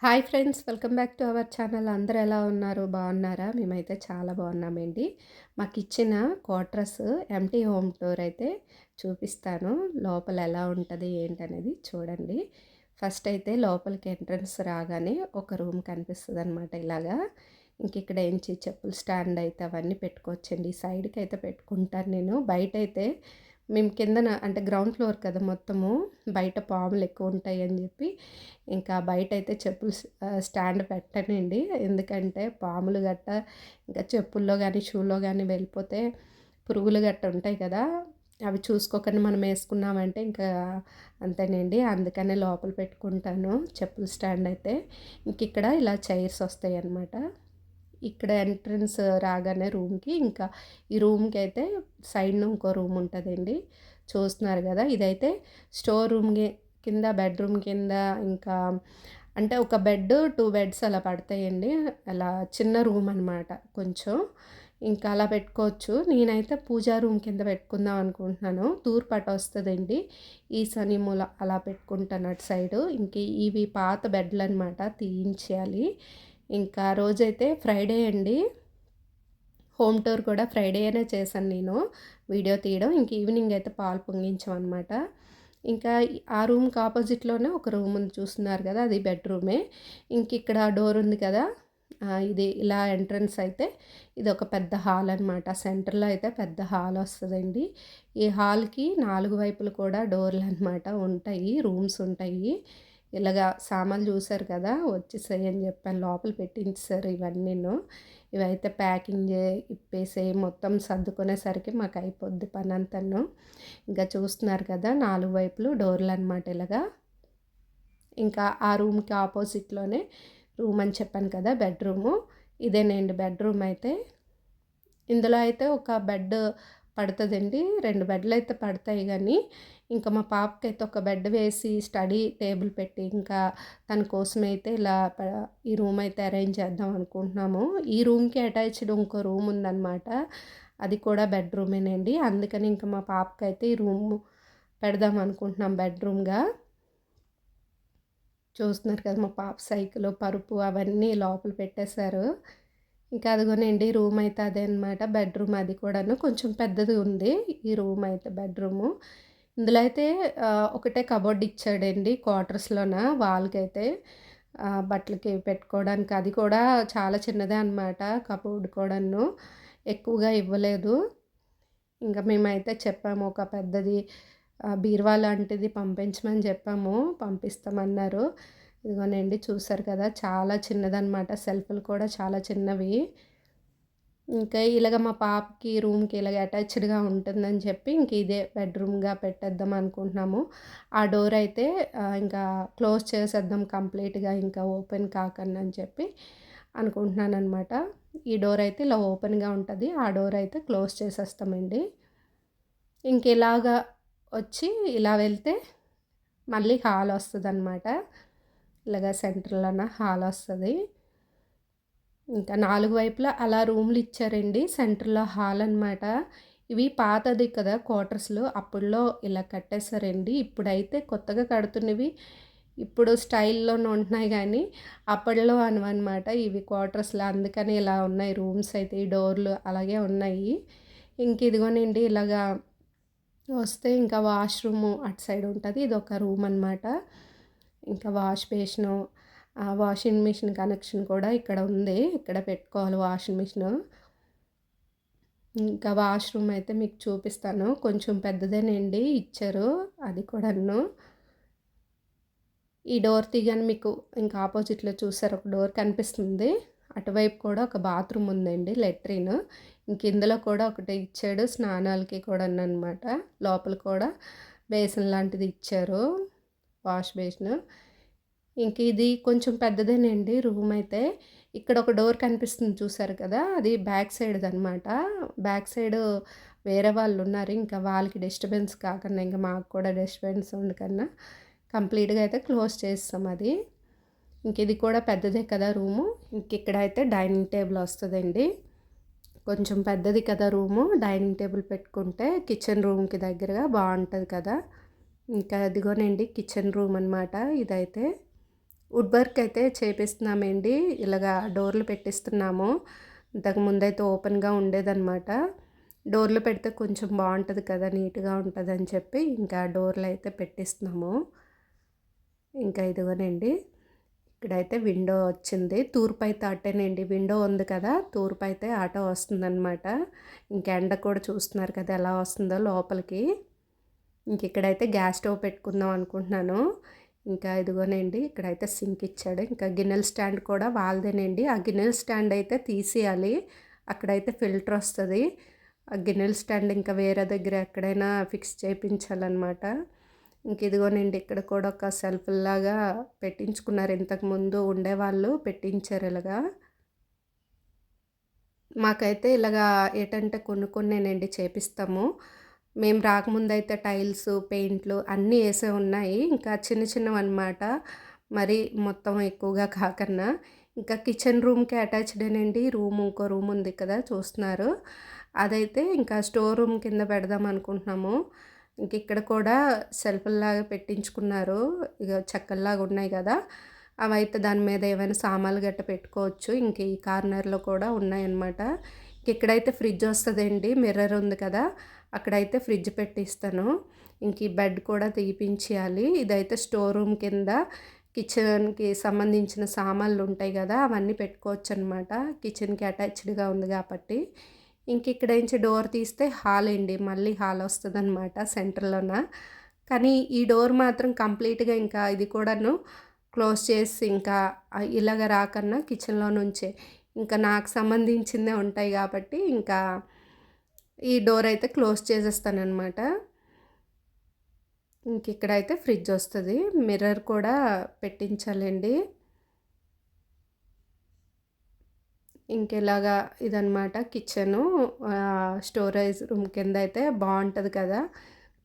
Hi friends, welcome back to our channel. అందరూ ఎలా ఉన్నారు? బాగున్నారా? మేమైతే చాలా బాగున్నామండి. మాకు ఇచ్చిన క్వార్టర్స్ ఎంటీ హోమ్ టూర్ అయితే చూపిస్తాను. లోపల ఎలా ఉంటుంది ఏంటనేది చూడండి. ఫస్ట్ అయితే లోపలికి ఎంట్రన్స్ రాగానే ఒక రూమ్ కనిపిస్తుంది అనమాట. ఇలాగా ఇంక ఇక్కడ ఏంచి చెప్పులు స్టాండ్ అయితే అవన్నీ పెట్టుకోవచ్చండి. సైడ్కి అయితే పెట్టుకుంటాను నేను. బయట అయితే మేము కిందన అంటే గ్రౌండ్ ఫ్లోర్ కదా మొత్తము, బయట పాములు ఎక్కువ ఉంటాయి అని చెప్పి ఇంకా బయటైతే చెప్పులు స్టాండ్ పెట్టనండి. ఎందుకంటే పాములు గట్ట ఇంకా చెప్పుల్లో గానీ, షూలో గానీ వెళ్ళిపోతే పురుగులు గట్ట ఉంటాయి కదా! అవి చూసుకోకుండా మనం వేసుకున్నామంటే ఇంకా అంతేనండి. అందుకనే లోపల పెట్టుకుంటాను చెప్పుల స్టాండ్ అయితే. ఇంకిక్కడ ఇలా చైర్స్ వస్తాయన్నమాట. ఇక్కడ ఎంట్రన్స్ రాగానే రూమ్‌కి ఇంకా ఈ రూమ్‌కి అయితే సైడ్‌న ఇంకో రూమ్ ఉంటదండి. చూస్తున్నారు గదా! ఇదైతే స్టోర్ రూమ్‌కి కింద బెడ్‌రూమ్ కింద ఇంకా అంటే ఒక బెడ్, 2 బెడ్స్ అలా పడతాయండి. అలా చిన్న రూమ్ అనమాట కొంచెం. ఇంకా అలా పెట్టుకోవచ్చు. నేనైతే పూజా రూమ్ కింద పెట్టుకుందాం అనుకుంటున్నాను. తూర్పు అటు వస్తదండి. ఈశాన్య మూల అలా పెట్టుకుంటాను అటు సైడు. ఇంక ఇవి పాత బెడ్‌లనమాట, తీయించేయాలి. ఇంకా రోజైతే ఫ్రైడే అండి. హోమ్ టూర్ కూడా ఫ్రైడేనే చేశాను నేను వీడియో తీయడం. ఇంక ఈవినింగ్ అయితే పాలు పొంగించామనమాట. ఇంకా ఆ రూమ్‌కి ఆపోజిట్‌లోనే ఒక రూమ్ ఉంది, చూస్తున్నారు కదా! అది బెడ్‌రూమే. ఇంకిక్కడ డోర్ ఉంది కదా! ఇది ఇలా ఎంట్రన్స్ అయితే ఇదొక పెద్ద హాల్ అనమాట. సెంటర్‌లో అయితే పెద్ద హాల్ వస్తదండి. ఈ హాల్‌కి 4 వైపులు కూడా డోర్‌లనమాట ఉంటాయి. రూమ్స్ ఉంటాయి. ఇలాగా సామాన్లు చూసారు కదా! వచ్చేసాయి అని చెప్పాను. లోపల పెట్టించేసారు ఇవన్నీను. ఇవైతే ప్యాకింగ్ ఇప్పేసి మొత్తం సర్దుకునేసరికి మాకు అయిపోద్ది పనంతాను. ఇంకా చూస్తున్నారు కదా! 4 వైపులు డోర్‌లనమాట ఇలాగా. ఇంకా ఆ రూమ్‌కి ఆపోజిట్‌లోనే రూమ్ అని చెప్పాను కదా! బెడ్‌రూము. ఇదేనండి బెడ్‌రూమ్ అయితే. ఇందులో అయితే ఒక బెడ్ పడతదండి. 2 బెడ్‌లయితే పడతాయి గానీ, ఇంకా మా పాపకైతే ఒక బెడ్ వేసి స్టడీ టేబుల్ పెట్టి, ఇంకా తన కోసమైతే ఇలా ఈ రూమ్ అయితే అరేంజ్ చేద్దాం అనుకుంటున్నాము. ఈ రూమ్‌కి అటాచ్డ్ ఇంకో రూమ్ ఉందనమాట. అది కూడా బెడ్‌రూమేనండి. అందుకని ఇంక మా పాపకైతే ఈ రూము పెడదాం అనుకుంటున్నాం బెడ్‌రూమ్‌గా. చూస్తున్నారు కదా! మా పాప సైకిలు, పరుపు అవన్నీ లోపల పెట్టేశారు. ఇంకా అదిగోనండి రూమ్ అయితే అదే అనమాట. బెడ్‌రూమ్ అది కూడాను కొంచెం పెద్దది ఉంది. ఈ రూమ్ అయితే బెడ్‌రూము. ఇందులో అయితే ఒకటే కబోర్డ్ ఇచ్చాడండి క్వార్టర్స్‌లోన వాల్‌కైతే. బట్టలకి పెట్టుకోవడానికి అది కూడా చాలా చిన్నదే అనమాట కబోర్డ్ కూడాను. ఎక్కువగా ఇవ్వలేదు. ఇంక మేమైతే చెప్పాము ఒక పెద్దది బీరువా లాంటిది పంపించమని చెప్పాము. పంపిస్తామన్నారు. ఇదిగోనండి చూసారు కదా! చాలా చిన్నదనమాట. సెల్ఫ్‌లు కూడా చాలా చిన్నవి. ఇంకా ఇలాగ మా పాపకి రూమ్‌కి ఇలాగ అటాచ్డ్‌గా ఉంటుందని చెప్పి ఇంక ఇదే బెడ్‌రూమ్‌గా పెట్టేద్దాం అనుకుంటున్నాము. ఆ డోర్ అయితే ఇంకా క్లోజ్ చేసేద్దాం కంప్లీట్‌గా, ఇంకా ఓపెన్ కాకండా అని చెప్పి అనుకుంటున్నాననమాట. ఈ డోర్ అయితే ఇలా ఓపెన్‌గా ఉంటది. ఆ డోర్ అయితే క్లోజ్ చేసేస్తామండి. ఇంక ఇలాగా వచ్చి ఇలా వెళ్తే మళ్ళీ హాల్ వస్తదనమాట. ఇలాగ సెంటర్‌లోన హాల్ వస్తది. ఇంకా 4 వైపులా అలా రూమ్‌లు ఇచ్చారండి. సెంటర్‌లో హాల్ అనమాట. ఇవి పాతది కదా క్వార్టర్స్‌లు, అప్పుడులో ఇలా కట్టేసారండి. ఇప్పుడైతే కొత్తగా కడుతున్నవి ఇప్పుడు స్టైల్‌లోనే ఉంటున్నాయి గానీ, అప్పట్లో అనవనమాట ఇవి క్వార్టర్స్‌లా. అందుకని ఇలా ఉన్నాయి రూమ్స్ అయితే. ఈ డోర్‌లు అలాగే ఉన్నాయి. ఇంక ఇదిగోనండి ఇలాగా వస్తే ఇంకా వాష్‌రూము అటు సైడ్ ఉంటది. ఇదొక రూమ్ అనమాట. ఇంకా wash basin, washing machine connection కూడా ఇక్కడ ఉంది. ఇక్కడ పెట్టుకోవాలి వాషింగ్ మిషను. ఇంకా వాష్‌రూమ్ అయితే మీకు చూపిస్తాను. కొంచెం పెద్దదేనండి ఇచ్చారు అది కూడాను. ఈ డోర్ తీయగానే మీకు ఇంకా ఆపోజిట్‌లో చూసారు ఒక డోర్ కనిపిస్తుంది. అటువైపు కూడా ఒక బాత్రూమ్ ఉందండి, లెట్రిన్. ఇంక ఇందులో కూడా ఒకటి ఇచ్చాడు స్నానాలకి కూడాననమాట. లోపల కూడా బేసిన్ లాంటిది ఇచ్చారు. Wash basin. ఇంక ఇది కొంచెం పెద్దదేనండి రూమ్ అయితే. ఇక్కడ ఒక డోర్ కనిపిస్తుంది చూసారు కదా! అది బ్యాక్ సైడ్‌దనమాట. బ్యాక్ సైడు వేరే వాళ్ళున్నారు. ఇంకా వాళ్ళకి డిస్టర్బెన్స్ కాకుండా ఇంక మాకు కూడా డిస్టర్బెన్స్ ఉండకన్నా కంప్లీట్‌గా అయితే క్లోజ్ చేసేసాం అది. ఇంక ఇది కూడా పెద్దదే కదా రూము. ఇంకిక్కడైతే డైనింగ్ టేబుల్ వస్తదండి. కొంచెం పెద్దది కదా రూము. డైనింగ్ టేబుల్ పెట్టుకుంటే కిచెన్ రూమ్‌కి దగ్గరగా బావుంటది కదా! ఇంకా అదిగోనండి కిచెన్ రూమ్ అనమాట ఇదైతే. వుడ్ వర్క్ అయితే చేపిస్తున్నామండి. ఇలాగా డోర్లు పెట్టిస్తున్నాము. ఇంతకు ముందైతే ఓపెన్‌గా ఉండేదనమాట. డోర్లు పెడితే కొంచెం బావుంటది కదా! నీట్‌గా ఉంటదని చెప్పి ఇంకా డోర్‌లయితే పెట్టిస్తున్నాము. ఇంకా ఇదిగోనండి. ఇక్కడైతే విండో వచ్చింది. తూర్పయితే అటేనండి. విండో ఉంది కదా! తూర్పయితే అటే వస్తుందనమాట. ఇంక ఎండ కూడా చూస్తున్నారు కదా! ఎలా వస్తుందో లోపలికి. ఇంకిక్కడైతే గ్యాస్ స్టవ్ పెట్టుకుందాం అనుకుంటున్నాను. ఇంకా ఇదిగోనండి ఇక్కడైతే సింక్ ఇచ్చాడు. ఇంకా గిన్నెల స్టాండ్ కూడా వాళ్ళదేనండి. ఆ గిన్నెల స్టాండ్ అయితే తీసేయాలి. అక్కడైతే ఫిల్టర్ వస్తది. ఆ గిన్నెల స్టాండ్ ఇంకా వేరే దగ్గర ఎక్కడైనా ఫిక్స్ చేపించాలనమాట. ఇంక ఇదిగోనండి ఇక్కడ కూడా ఒక సెల్ఫ్‌లాగా పెట్టించుకున్నారు. ఇంతకుముందు ఉండేవాళ్ళు పెట్టించారు ఇలాగా. మాకైతే ఇలాగా ఏటంటే కొన్ని కొన్నేనండి చేపిస్తాము. మేము రాకముందయితే టైల్సు, పెయింట్లు అన్నీ యేసే ఉన్నాయి. ఇంకా చిన్న చిన్నవన్నమాట. మరి మొత్తం ఎక్కువగా కాకన్నా. ఇంకా కిచెన్ రూమ్‌కి అటాచ్‌డేనండి రూము. ఇంకో రూమ్ ఉంది కదా! చూస్తున్నారు. అదైతే ఇంకా స్టోర్ రూమ్ కింద పెడదాం అనుకుంటున్నాము. ఇంక ఇక్కడ కూడా సెల్ఫ్‌ల్లాగా పెట్టించుకున్నారు. ఇగ చెక్కల్లాగా ఉన్నాయి గదా! అవైతే దాని మీద ఏవైనా సామాన్లు గట్ట పెట్టుకోవచ్చు. ఇంక ఈ కార్నర్‌లో కూడా ఉన్నాయన్నమాట. ఇక్కడైతే ఫ్రిడ్జ్ వస్తదండి. మిర్రర్ ఉంది కదా! అక్కడైతే ఫ్రిడ్జ్ పెట్టిస్తాను. ఇంక ఈ బెడ్ కూడా తీపిచ్చేయాలి. ఇదైతే స్టోర్ రూమ్ కింద కిచెన్‌కి సంబంధించిన సామాన్లు ఉంటాయి గదా! అవన్నీ పెట్టుకోవచ్చనమాట. కిచెన్‌కి అటాచ్డ్‌గా ఉంది గాబట్టి. ఇంక ఇక్కడ నుంచి డోర్ తీస్తే హాల్ అండి. మళ్ళీ హాల్ వస్తదనమాట సెంటర్‌లోన. కానీ ఈ డోర్ మాత్రం కంప్లీట్‌గా ఇంకా ఇది కూడాను క్లోజ్ చేసి ఇంకా ఇలాగ రాకన్నా కిచెన్‌లో నుంచే ఇంకా నాకు సంబంధించిందే ఉంటాయి గాబట్టి ఇంకా ఈ డోర్ అయితే క్లోజ్ చేసేస్తాననమాట. ఇంకిక్కడైతే ఫ్రిడ్జ్ వస్తది. మిర్రర్ కూడా పెట్టించాలండి. ఇంకిలాగా ఇదనమాట కిచెను. స్టోరేజ్ రూమ్ కిందయితే బావుంటది కదా!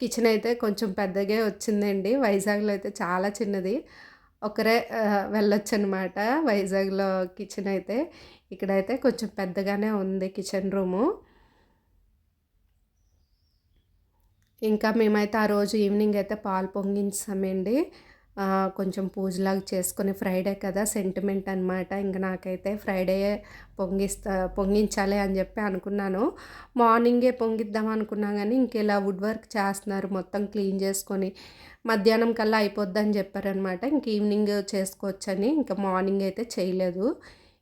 కిచెన్ అయితే కొంచెం పెద్దగే వచ్చిందండి. వైజాగ్‌లో అయితే చాలా చిన్నది. ఒకరే వెళ్ళొచ్చనమాట వైజాగ్‌లో కిచెన్ అయితే. ఇక్కడైతే కొంచెం పెద్దగానే ఉంది కిచెన్ రూము. ఇంకా మేమైతే ఆ రోజు ఈవినింగ్ అయితే పాలు పొంగించామండి. కొంచెం పూజలాగా చేసుకొని ఫ్రైడే కదా! సెంటిమెంట్ అనమాట. ఇంక నాకైతే ఫ్రైడేయే పొంగించాలి అని చెప్పి అనుకున్నాను. మార్నింగే పొంగిద్దాం అనుకున్నా గానీ, ఇంకిలా వుడ్ వర్క్ చేస్తున్నారు మొత్తం క్లీన్ చేసుకొని. మధ్యాహ్నం కల్లా అయిపోద్దని చెప్పారనమాట. ఇంక ఈవినింగ్ చేసుకోవచ్చని ఇంక మార్నింగ్ అయితే చేయలేదు.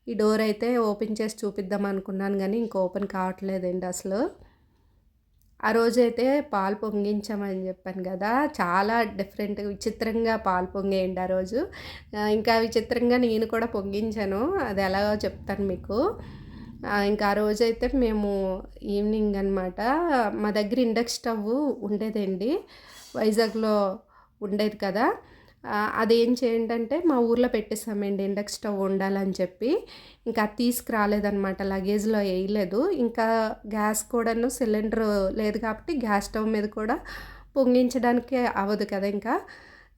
ఈ డోర్ అయితే ఓపెన్ చేసి చూపిద్దాం అనుకున్నాను గానీ, ఇంక ఓపెన్ కావట్లేదండి అసలు. ఆ రోజైతే పాలు పొంగించామని చెప్పాను గదా! చాలా డిఫరెంట్‌గా విచిత్రంగా పాలు పొంగాయండి ఆ రోజు. ఇంకా విచిత్రంగా నేను కూడా పొంగించాను. అది ఎలాగో చెప్తాను మీకు. ఇంకా ఆ రోజైతే మేము ఈవినింగ్ అనమాట మా దగ్గర ఇండక్షన్ స్టవ్వు ఉండేదండి. వైజాగ్‌లో ఉండేది కదా! అదేం చేయండంటే మా ఊర్లో పెట్టేసామండి ఇండక్షన్ స్టవ్ ఉండాలని చెప్పి. ఇంకా అది తీసుకురాలేదనమాట. లగేజ్‌లో ఎయలేదు. ఇంకా గ్యాస్ కూడాను సిలిండరు లేదు కాబట్టి గ్యాస్ స్టవ్ మీద కూడా పొంగించడానికి అవ్వదు కదా ఇంకా.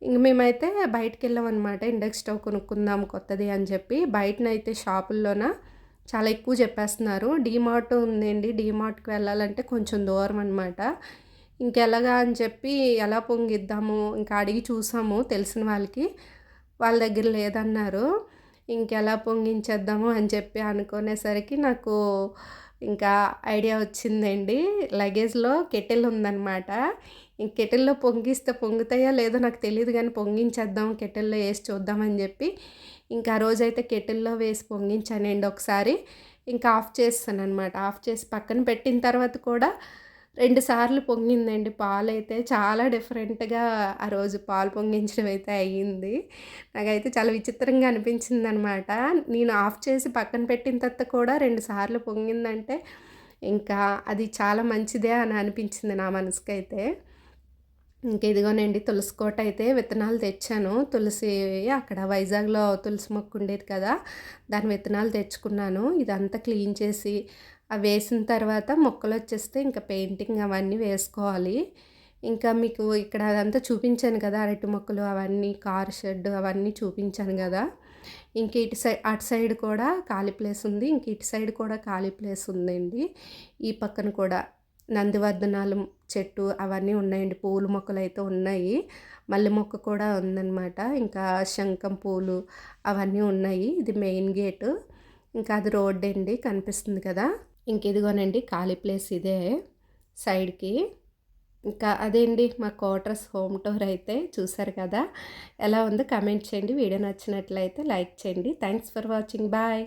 ఇంక మేమైతే బయటికెళ్ళామనమాట. ఇండక్షన్ స్టవ్ కొనుక్కుందాం కొత్తది అని చెప్పి. బయటనైతే షాపుల్లోన చాలా ఎక్కువ చెప్పేస్తున్నారు. డీమార్ట్ ఉందండి. డీమార్ట్‌కి వెళ్ళాలంటే కొంచెం దూరం అనమాట. ఇంకెలాగా అని చెప్పి ఎలా పొంగిద్దాము ఇంకా అడిగి చూసాము తెలిసిన వాళ్ళకి. వాళ్ళ దగ్గర లేదన్నారు. ఇంకెలా పొంగించేద్దాము అని చెప్పి అనుకునేసరికి నాకు ఇంకా ఐడియా వచ్చిందండి. లగేజ్‌లో కెటిల్ ఉందనమాట. ఈ కెటిల్‌లో పొంగిస్తే పొంగుతాయో లేదో నాకు తెలీదు గానీ పొంగించేద్దాం కెటిల్‌లో ఏసి చూద్దామని జెప్పి ఇంకా ఆ రోజైతే కెటిల్‌లో వేసి పొంగించానండి ఒకసారి. ఇంకా ఆఫ్ చేసేసాననమాట. ఆఫ్ చేసి పక్కన పెట్టిన తర్వాత కూడా 2 సార్లు పొంగిందండి పాలైతే. చాలా డిఫరెంట్‌గా ఆ రోజు పాలు పొంగించడం అయితే అయ్యింది. నాకైతే చాలా విచిత్రంగా అనిపించిందనమాట. నేను ఆఫ్ చేసి పక్కన పెట్టిన తర్వాత కూడా 2 సార్లు పొంగిందంటే, ఇంకా అది చాలా మంచిదే అని అనిపించింది నా మనసుకైతే. ఇంక ఇదిగోనండి తులసి కోట అయితే విత్తనాలు తెచ్చాను. తులసి అక్కడ వైజాగ్‌లో తులసి మొక్క ఉండేది కదా! దాని విత్తనాలు తెచ్చుకున్నాను. ఇదంతా క్లీన్ చేసి వేసిన తర్వాత మొక్కలొచ్చేస్తే ఇంకా పెయింటింగ్ అవన్నీ వేసుకోవాలి. ఇంకా మీకు ఇక్కడ అదంతా చూపించాను కదా! అరటి మొక్కలు అవన్నీ, కార్ షెడ్ అవన్నీ చూపించాను గదా! ఇంక అటు సైడ్ కూడా ఖాళీ ప్లేస్ ఉంది. ఇంక ఇటు సైడ్ కూడా ఖాళీ ప్లేస్ ఉందండి. ఈ పక్కన కూడా నందివర్ధనాలు చెట్టు అవన్నీ ఉన్నాయండి. పూల మొక్కలైతే ఉన్నాయి. మల్లె మొక్క కూడా ఉందనమాట. ఇంకా శంఖం పూలు అవన్నీ ఉన్నాయి. ఇది మెయిన్ గేటు. ఇంకా అది రోడ్డండి కనిపిస్తుంది కదా! ఇంక ఇదిగోనండి ఖాళీ ప్లేస్ ఇదే సైడ్‌కి. ఇంకా అదే అండి మా క్వార్టర్స్ హోమ్ టూర్ అయితే చూసారు కదా! ఎలా ఉందో కామెంట్ చేయండి. వీడియో నచ్చినట్లయితే లైక్ చేయండి. Thanks for watching. బాయ్.